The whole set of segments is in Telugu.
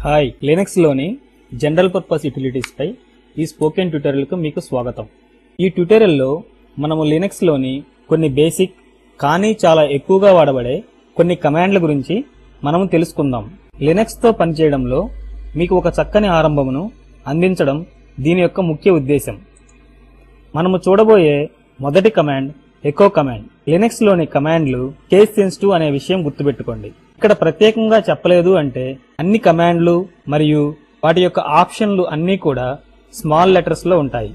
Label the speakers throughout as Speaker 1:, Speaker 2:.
Speaker 1: హాయ్, లినక్స్ లోని జనరల్ పర్పస్ యూటిలిటీస్ పై ఈ స్పోకెన్ ట్యుటోరియల్ కు మీకు స్వాగతం. ఈ ట్యుటోరియల్ లో మనము లినక్స్ లోని కొన్ని బేసిక్ కానీ చాలా ఎక్కువగా వాడబడే కొన్ని కమాండ్ల గురించి మనము తెలుసుకుందాం. లినక్స్ తో పనిచేయడంలో మీకు ఒక చక్కని ఆరంభమును అందించడం దీని యొక్క ముఖ్య ఉద్దేశం. మనము చూడబోయే మొదటి కమాండ్ ఎకో కమాండ్. లినక్స్ లోని కమాండ్లు కేస్ సెన్సిటివ్ అనే విషయం గుర్తుపెట్టుకోండి. ఇక్కడ ప్రత్యేకంగా చెప్పలేదు అంటే అన్ని కమాండ్లు మరియు వాటి యొక్క ఆప్షన్లు అన్నీ కూడా స్మాల్ లెటర్స్ లో ఉంటాయి.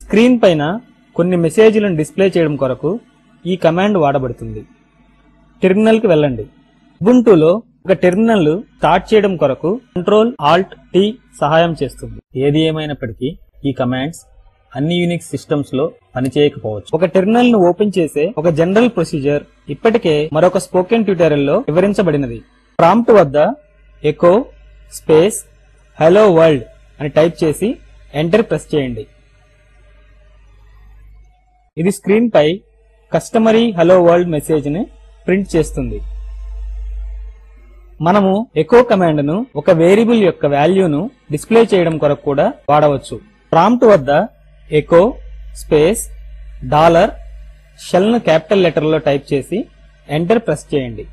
Speaker 1: స్క్రీన్ పైన కొన్ని మెసేజ్లను డిస్ప్లే చేయడం కొరకు ఈ కమాండ్ వాడబడుతుంది. టెర్మినల్ కి వెళ్ళండి. ఉబుంటులో ఒక టెర్మినల్ స్టార్ట్ చేయడం కొరకు Ctrl+Alt+T సహాయం చేస్తుంది. ఏది ఏమైనప్పటికీ ఈ కమాండ్స్ అన్ని యూనిక్స్ సిస్టమ్స్ లో పనిచేయకపోవచ్చు. ఒక టెర్మినల్ ను ఓపెన్ చేసే ఒక జనరల్ ప్రొసీజర్ ఇప్పటికే మరొక స్పోకెన్ ట్యుటోరియల్ లో వివరించబడినది. ప్రాంప్ట్ వద్ద ఎకో స్పేస్ హలో వరల్డ్ అని టైప్ చేసి ఎంటర్ ప్రెస్ చేయండి. ఇది స్క్రీన్ పై కస్టమరీ హలో వరల్డ్ మెసేజ్ ని ప్రింట్ చేస్తుంది. మనము ఎకో కమాండ్ ను ఒక వేరియబుల్ యొక్క వాల్యూను డిస్ప్లే చేయడం కొరకు కూడా వాడవచ్చు. ప్రాంప్ట్ వద్ద ఎకో స్పేస్ డాలర్ షెల్ ను క్యాపిటల్ లెటర్ లో టైప్ చేసి ఎంటర్ ప్రెస్ చేయండి.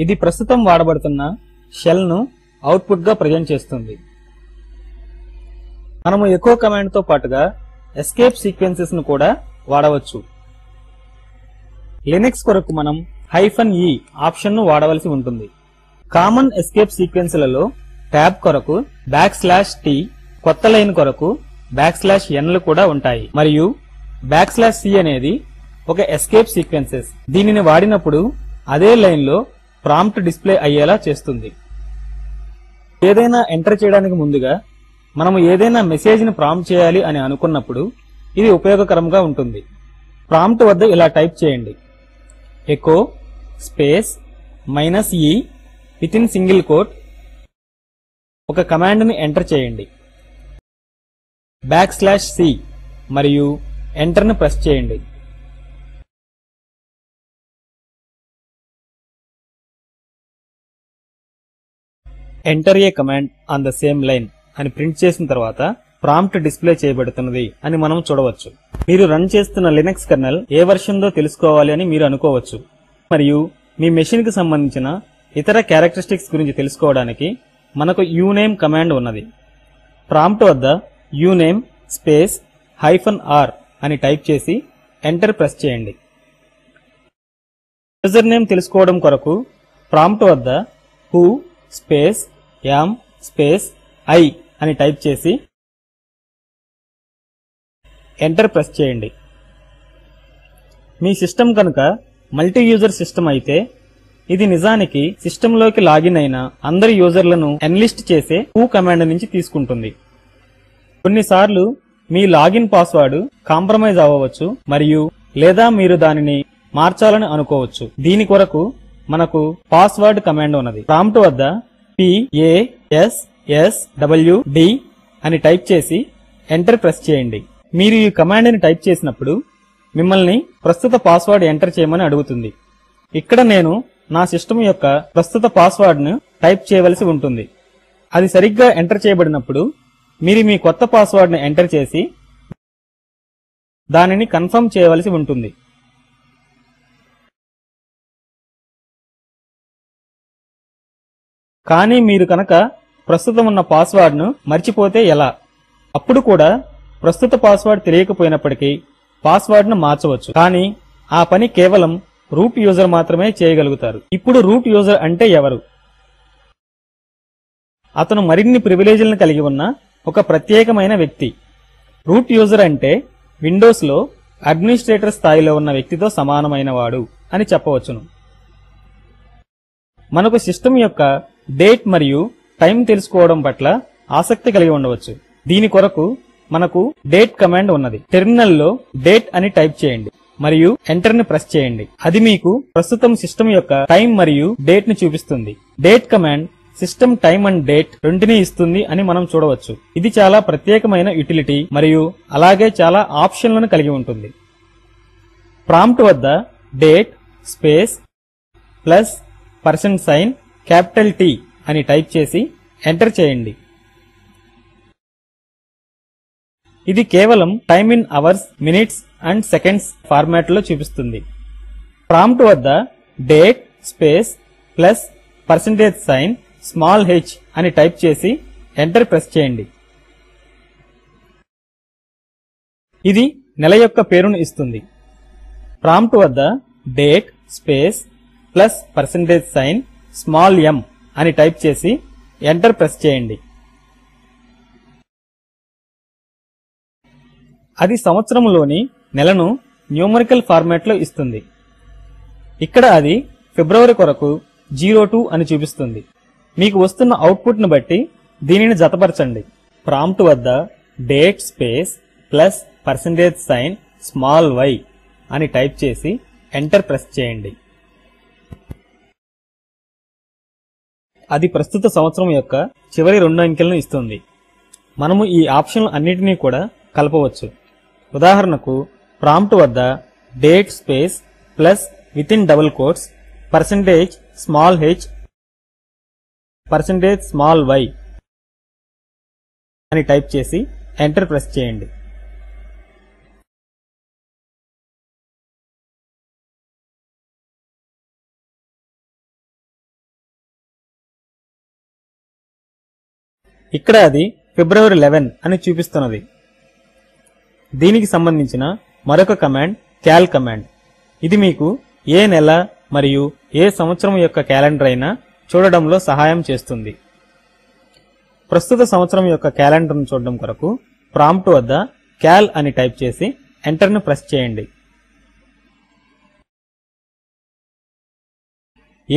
Speaker 1: ఇది ప్రస్తుతం వాడబడుతున్న షెల్ ను అవుట్పుట్ గా ప్రజెంట్ చేస్తుంది. మనము ఎకో కమాండ్ తో పాటుగా ఎస్కేప్ సీక్వెన్సెస్ ను కూడా వాడవచ్చు. లినక్స్ కొరకు మనం -e ఆప్షన్ ను వాడవలసి ఉంటుంది. కామన్ ఎస్కేప్ సీక్వెన్స్లలో ట్యాబ్ కొరకు \t, కొత్త లైన్ కొరకు \n లు కూడా ఉంటాయి. మరియు \c అనేది ఒక ఎస్కేప్ సీక్వెన్సెస్. దీనిని వాడినప్పుడు అదే లైన్ లో ప్రాంప్ట్ డిస్ప్లే అయ్యేలా చేస్తుంది. ఏదైనా ఎంటర్ చేయడానికి ముందుగా మనము ఏదైనా మెసేజ్ ని ప్రాంప్ట్ చేయాలి అని అనుకున్నప్పుడు ఇది ఉపయోగకరంగా ఉంటుంది. ప్రాంప్ట్ వద్ద ఇలా టైప్ చేయండి. Echo space -e within single quote ఒక కమాండ్ ని ఎంటర్ చేయండి. \c మరియు ఎంటర్ ను ప్రెస్ చేయండి. Enter a command on the same line అని ప్రింట్ చేసిన తర్వాత ప్రాంప్ట్ డిస్ప్లే చేయబడుతున్నది అని మనం చూడవచ్చు. మీరు రన్ చేస్తున్న లినక్స్ కెర్నల్ ఏ వెర్షన్ దో తెలుసుకోవాలి అని మీరు అనుకోవచ్చు. మరియు మీ మెషిన్ కి సంబంధించిన ఇతర క్యారెక్టరిస్టిక్స్ గురించి తెలుసుకోవడానికి మనకు uname కమాండ్ ఉన్నది. ప్రాంప్ట్ వద్ద uname స్పేస్ -r అని టైప్ చేసి ఎంటర్ ప్రెస్ చేయండి. యూజర్ నేమ్ తెలుసుకోవడం కొరకు ప్రాంప్ట్ వద్ద who space am space I అని టైప్ చేసి ఎంటర్ ప్రెస్ చేయండి. మీ సిస్టమ్ కనుక మల్టీ యూజర్ సిస్టమ్ అయితే ఇది నిజానికి సిస్టమ్ లోకి లాగిన్ అయిన అందరి యూజర్లను ఎన్లిస్ట్ చేసే who కమాండ్ నుంచి తీసుకుంటుంది. కొన్నిసార్లు మీ లాగిన్ పాస్వర్డ్ కాంప్రమైజ్ అవ్వవచ్చు మరియు లేదా మీరు దానిని మార్చాలని అనుకోవచ్చు. దీని కొరకు మనకు పాస్వర్డ్ కమాండ్ ఉన్నది. ప్రాంప్ట్ వద్ద PASSWD అని టైప్ చేసి ఎంటర్ ప్రెస్ చేయండి. మీరు ఈ కమాండ్ ని టైప్ చేసినప్పుడు మిమ్మల్ని ప్రస్తుత పాస్వర్డ్ ఎంటర్ చేయమని అడుగుతుంది. ఇక్కడ నేను నా సిస్టమ్ యొక్క ప్రస్తుత పాస్వర్డ్ ను టైప్ చేయవలసి ఉంటుంది. అది సరిగ్గా ఎంటర్ చేయబడినప్పుడు మీరు మీ కొత్త పాస్వర్డ్ ను ఎంటర్ చేసి దానిని కన్ఫర్మ్ చేయవలసి ఉంటుంది. కానీ మీరు కనుక ప్రస్తుతం ఉన్న పాస్వర్డ్ ను మర్చిపోతే ఎలా? అప్పుడు కూడా ప్రస్తుత పాస్వర్డ్ తెలియకపోయినప్పటికీ పాస్వర్డ్ ను మార్చవచ్చు. కానీ ఆ పని కేవలం రూట్ యూజర్ మాత్రమే చేయగలుగుతారు. ఇప్పుడు రూట్ యూజర్ అంటే ఎవరు? అతను మరిన్ని ప్రివిలేజ్లను కలిగి ఉన్న ఒక ప్రత్యేకమైన వ్యక్తి. రూట్ యూజర్ అంటే విండోస్ లో అడ్మినిస్ట్రేటర్ స్థాయిలో ఉన్న వ్యక్తితో సమానమైన వాడు అని చెప్పవచ్చును. మనకు సిస్టమ్ యొక్క డేట్ మరియు టైం తెలుసుకోవడం పట్ల ఆసక్తి కలిగి ఉండవచ్చు. దీని కొరకు మనకు డేట్ కమాండ్ ఉన్నది. టెర్మినల్ లో డేట్ అని టైప్ చేయండి మరియు ఎంటర్ ని ప్రెస్ చేయండి. అది మీకు ప్రస్తుతం సిస్టమ్ యొక్క టైం మరియు డేట్ ని చూపిస్తుంది. Date command system time and date రెంటిని ఇస్తుంది అని మనం చూడవచ్చు. ఇది చాలా ప్రత్యేకమైన యూటిలిటీ మరియు అలాగే చాలా ఆప్షన్లను కలిగి ఉంటుంది. ప్రాంప్ట్ వద్ద date space plus %, capital T అని టైప్ చేసి ఎంటర్ చేయండి. ఇది కేవలం time in hours, minutes and seconds format లో చూపిస్తుంది. ప్రాంప్ట్ వద్ద date space plus %, small h అని టైప్ చేసి ఎంటర్ ప్రెస్ చేయండి. ఇది నెల యొక్క పేరును ఇస్తుంది. ప్రాంప్ట్ వద్ద date space plus %, small m అని టైప్ చేసి ఎంటర్ ప్రెస్ చేయండి. అది సంవత్సరంలోని నెలను న్యూమరికల్ ఫార్మాట్ లో ఇస్తుంది. ఇక్కడ అది ఫిబ్రవరి కొరకు 02 అని చూపిస్తుంది. మీకు వస్తున్న అవుట్పుట్ ను బట్టి దీనిని జతపరచండి. ప్రాంప్ట్ వద్ద date space plus %, small y అని టైప్ చేసి ఎంటర్ ప్రెస్ చేయండి. అది ప్రస్తుత సంవత్సరం యొక్క చివరి 2 అంకెలను ఇస్తుంది. మనము ఈ ఆప్షన్లు అన్నిటినీ కూడా కలపవచ్చు. ఉదాహరణకు ప్రాంప్ట్ వద్ద date space plus within double quotes %, small h, %, small y అని టైప్ చేసి ఎంటర్ ప్రెస్ చేయండి. ఇక్కడ అది ఫిబ్రవరి 11 అని చూపిస్తున్నది. దీనికి సంబంధించిన మరొక కమాండ్ క్యాల్ కమాండ్. ఇది మీకు ఏ నెల మరియు ఏ సంవత్సరం యొక్క క్యాలెండర్ అయినా చూడడంలో సహాయం చేస్తుంది. ప్రస్తుత సంవత్సరం యొక్క క్యాలెండర్ను చూడడం కొరకు ప్రాంప్ట్ వద్ద క్యాల్ అని టైప్ చేసి ఎంటర్ను ప్రెస్ చేయండి.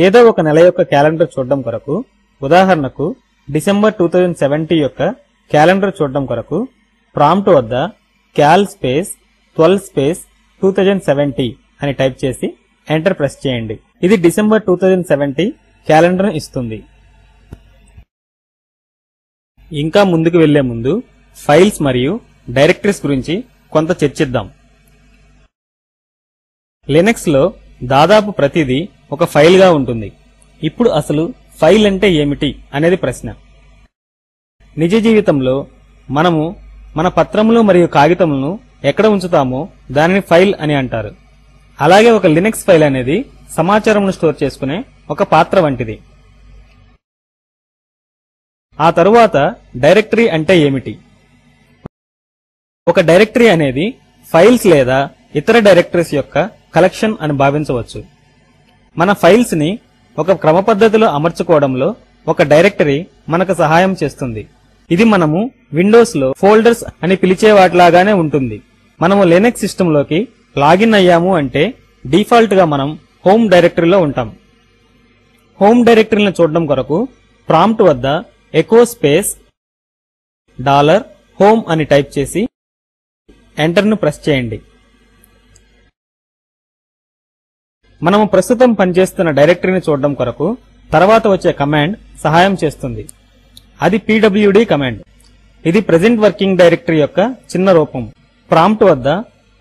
Speaker 1: ఏదో ఒక నెల యొక్క క్యాలెండర్ చూడడం కొరకు, ఉదాహరణకు డిసెంబర్ 2070 యొక్క క్యాలెండర్ చూడడం కొరకు ప్రాంప్ట్ వద్ద క్యాల్ స్పేస్ 12 స్పేస్ 2070 అని టైప్ చేసి ఎంటర్ ప్రెస్ చేయండి. ఇది డిసెంబర్ 2070 క్యాలెండర్ ఇస్తుంది. ఇంకా ముందుకు వెళ్లే ముందు ఫైల్స్ మరియు డైరెక్టరీస్ గురించి కొంత చర్చిద్దాం. లినక్స్ లో దాదాపు ప్రతిదీ ఒక ఫైల్ గా ఉంటుంది. ఇప్పుడు అసలు ఫైల్ అంటే ఏమిటి అనేది ప్రశ్న. నిజ జీవితంలో మనము మన పత్రములు మరియు కాగితములను ఎక్కడ ఉంచుతామో దానిని ఫైల్ అని అంటారు. అలాగే ఒక లినక్స్ ఫైల్ అనేది సమాచారమును స్టోర్ చేసుకునే ఒక పాత్ర వంటిది. ఆ తరువాత డైరెక్టరీ అంటే ఏమిటి? ఒక డైరెక్టరీ అనేది ఫైల్స్ లేదా ఇతర డైరెక్టరీస్ యొక్క కలెక్షన్ అని భావించవచ్చు. మన ఫైల్స్ ని ఒక క్రమ పద్ధతిలో అమర్చుకోవడంలో ఒక డైరెక్టరీ మనకు సహాయం చేస్తుంది. ఇది మనము విండోస్ లో ఫోల్డర్స్ అని పిలిచే వాటిలాగానే ఉంటుంది. మనము లినక్స్ సిస్టమ్ లోకి లాగిన్ అయ్యాము అంటే డిఫాల్ట్ గా మనం హోమ్ డైరెక్టరీలో ఉంటాం. హోమ్ డైరెక్టరీని చూడడం కొరకు ప్రాంప్ట్ వద్ద ఎకో స్పేస్ $home అని టైప్ చేసి ఎంటర్ ను ప్రెస్ చేయండి. మనము ప్రస్తుతం పనిచేస్తున్న డైరెక్టరీని చూడడం కొరకు తర్వాత వచ్చే కమాండ్ సహాయం చేస్తుంది. అది pwd కమాండ్. ఇది ప్రెజెంట్ వర్కింగ్ డైరెక్టరీ యొక్క చిన్న రూపం. ప్రాంప్ట్ వద్ద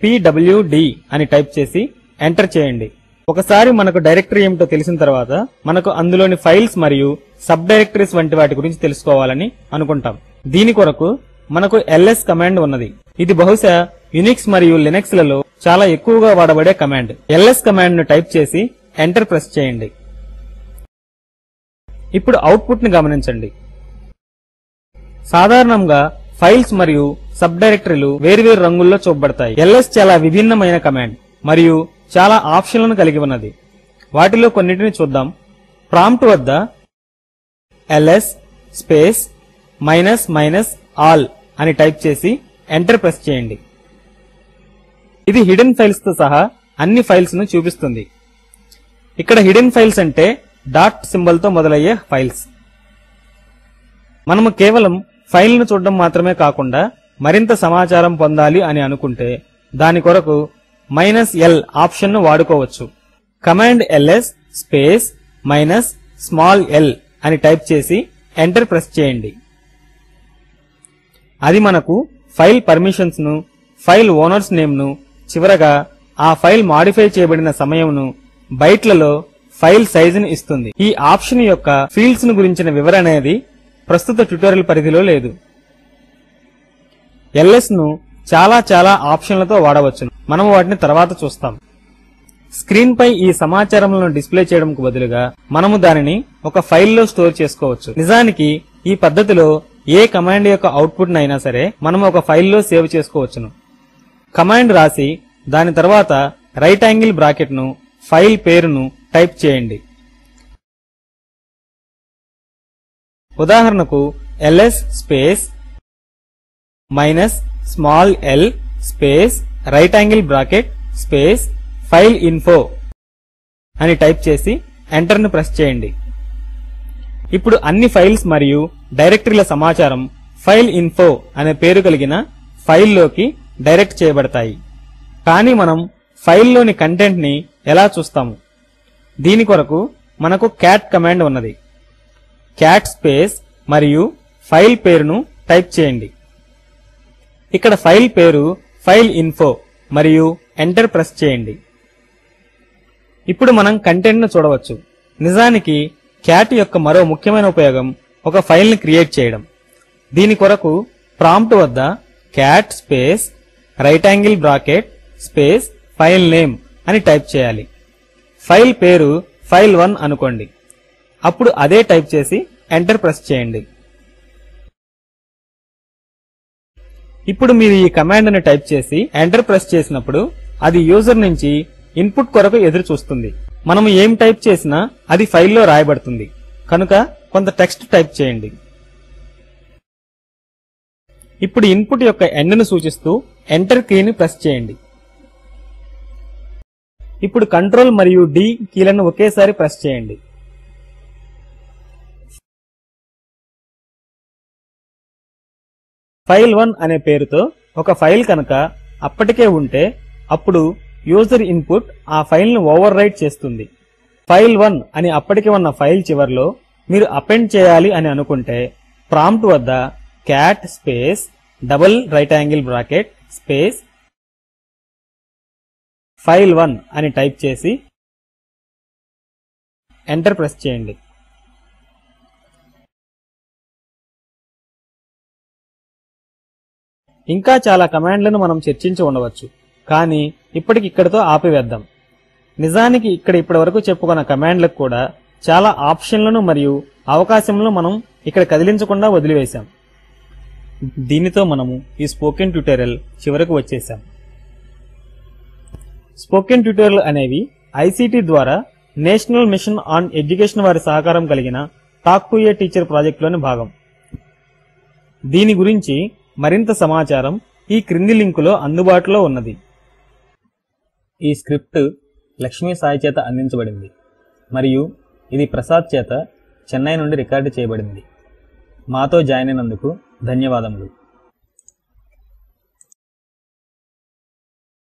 Speaker 1: pwd అని టైప్ చేసి ఎంటర్ చేయండి. ఒకసారి మనకు డైరెక్టరీ ఏమిటో తెలిసిన తర్వాత మనకు అందులోని ఫైల్స్ మరియు సబ్ డైరెక్టరీస్ వంటి వాటి గురించి తెలుసుకోవాలని అనుకుంటాం. దీని కొరకు మనకు ls కమాండ్ ఉన్నది. ఇది బహుశా యునిక్స్ మరియు లినక్స్ లలో చాలా ఎక్కువగా వాడబడే కమాండ్. ls కమాండ్ ను టైప్ చేసి ఎంటర్ ప్రెస్ చేయండి. ఇప్పుడు అవుట్పుట్ ని గమనించండి. సాధారణంగా ఫైల్స్ మరియు సబ్ డైరెక్టరీలు వేర్వేరు రంగుల్లో చూపబడతాయి. ls చాలా విభిన్నమైన కమాండ్ మరియు చాలా ఆప్షన్లను కలిగి ఉన్నది. వాటిలో కొన్నిటిని చూద్దాం. ప్రాంప్ట్ వద్ద ls స్పేస్ -all అని టైప్ చేసి ఎంటర్ ప్రెస్ చేయండి. ఇది హిడెన్ ఫైల్స్ తో సహా అన్ని ఫైల్స్ ను చూపిస్తుంది. ఇక్కడ హిడెన్ ఫైల్స్ అంటే డాట్ సింబల్ తో మొదలయ్యే ఫైల్స్. మనము కేవలం ఫైల్ ను చూడడం మాత్రమే కాకుండా మరింత సమాచారం పొందాలి అని అనుకుంటే దాని కొరకు -l ఆప్షన్ ను వాడుకోవచ్చు. కమాండ్ ls స్పేస్ -l అని టైప్ చేసి ఎంటర్ ప్రెస్ చేయండి. అది మనకు ఫైల్ పర్మిషన్స్ ను, ఫైల్ ఓనర్స్ నేమ్ ను, చివరగా ఆ ఫైల్ మాడిఫై చేయబడిన సమయమును బైట్లలో ఫైల్ సైజును ఇస్తుంది. ఈ ఆప్షన్ యొక్క ఫీల్డ్స్ ను గురించిన వివరణ అనేది ప్రస్తుత ట్యుటోరియల్ పరిధిలో లేదు. ls ను చాలా ఆప్షన్లతో వాడవచ్చు. మనము వాటిని తర్వాత చూస్తాం. స్క్రీన్ పై ఈ సమాచారములను డిస్ప్లే చేయడంకు బదులుగా మనము దానిని ఒక ఫైల్లో స్టోర్ చేసుకోవచ్చు. నిజానికి ఈ పద్ధతిలో ఏ కమాండ్ యొక్క అవుట్పుట్ నైనా సరే మనము ఒక ఫైల్లో సేవ్ చేసుకోవచ్చును. కమాండ్ రాసి దాని తర్వాత రైట్ యాంగిల్ బ్రాకెట్ ను ఫైల్ పేరును టైప్ చేయండి. ఉదాహరణకు ls space minus small l space right angle bracket space file info అని టైప్ చేసి ఎంటర్ ను ప్రెస్ చేయండి. ఇప్పుడు అన్ని ఫైల్స్ మరియు డైరెక్టరీల సమాచారం ఫైల్ ఇన్ఫో అనే పేరు కలిగిన ఫైల్లోకి డైరెక్ట్ చేయబడతాయి. కానీ మనం ఫైల్లోని కంటెంట్ ని ఎలా చూస్తాము? దీని కొరకు మనకు క్యాట్ కమాండ్ ఉన్నది. క్యాట్ స్పేస్ మరియు ఫైల్ పేరును టైప్ చేయండి. ఇక్కడ ఫైల్ పేరు ఫైల్ ఇన్ఫో మరియు ఎంటర్ ప్రెస్ చేయండి. ఇప్పుడు మనం కంటెంట్ ను చూడవచ్చు. నిజానికి క్యాట్ యొక్క మరో ముఖ్యమైన ఉపయోగం ఒక ఫైల్ ని క్రియేట్ చేయడం. దీని కొరకు ప్రాంప్ట్ వద్ద cat space right angle bracket space file name అని టైప్ చేయాలి. ఫైల్ పేరు file1 అనుకోండి. అప్పుడు అదే టైప్ చేసి ఎంటర్ ప్రెస్ చేయండి. ఇప్పుడు మీరు ఈ కమాండ్ ని టైప్ చేసి ఎంటర్ ప్రెస్ చేసినప్పుడు అది యూజర్ నుంచి ఇన్పుట్ కొరకు ఎదురు చూస్తుంది. మనము ఏం టైప్ చేసినా అది ఫైల్లో రాయబడుతుంది. కనుక కొంత టెక్స్ట్ టైప్ చేయండి. ఇప్పుడు ఇన్పుట్ యొక్క ఎండ్ ను సూచిస్తూ ఎంటర్ కీని ప్రెస్ చేయండి. ఇప్పుడు కంట్రోల్ మరియు D కీలను ఒకేసారి ప్రెస్ చేయండి. file1 అనే పేరుతో ఒక ఫైల్ కనుక అప్పటికే ఉంటే అప్పుడు యూజర్ ఇన్పుట్ ఆ ఫైల్ ను ఓవర్ రైట్ చేస్తుంది. file1 అని అప్పటికే ఉన్న ఫైల్ చివర్లో మీరు అపెండ్ చేయాలి అని అనుకుంటే ప్రాంప్ట్ వద్ద cat space double right angle bracket space file1 అని టైప్ చేసి ఎంటర్ ప్రెస్ చేయండి. ఇంకా చాలా కమాండ్లను మనం చర్చించి ఉండవచ్చు, కానీ ఇప్పటికిక్కడితో ఆపివేద్దాం. నిజానికి ఇక్కడ ఇప్పటి వరకు చెప్పుకున్న కమాండ్లకు కూడా చాలా ఆప్షన్లను మరియు అవకాశములను మనం ఇక్కడ కదిలించకుండా వదిలివేశాం. దీనితో మనము ఈ స్పోకెన్ ట్యుటోరియల్ చివరకు వచ్చేసాం. స్పోకెన్ ట్యుటోరియల్ అనేవి ICT ద్వారా నేషనల్ మిషన్ ఆన్ ఎడ్యుకేషన్ వారి సహకారం కలిగిన టాక్ టు ఏ టీచర్ ప్రాజెక్టులోని భాగం. దీని గురించి మరింత సమాచారం ఈ క్రింది లింకులో అందుబాటులో ఉన్నది. ఈ స్క్రిప్ట్ లక్ష్మీ సాయి చేత అందించబడింది మరియు ఇది ప్రసాద్ చేత చెన్నై నుండి రికార్డు చేయబడింది. మాతో జాయిన్ అయినందుకు ధన్యవాదములు.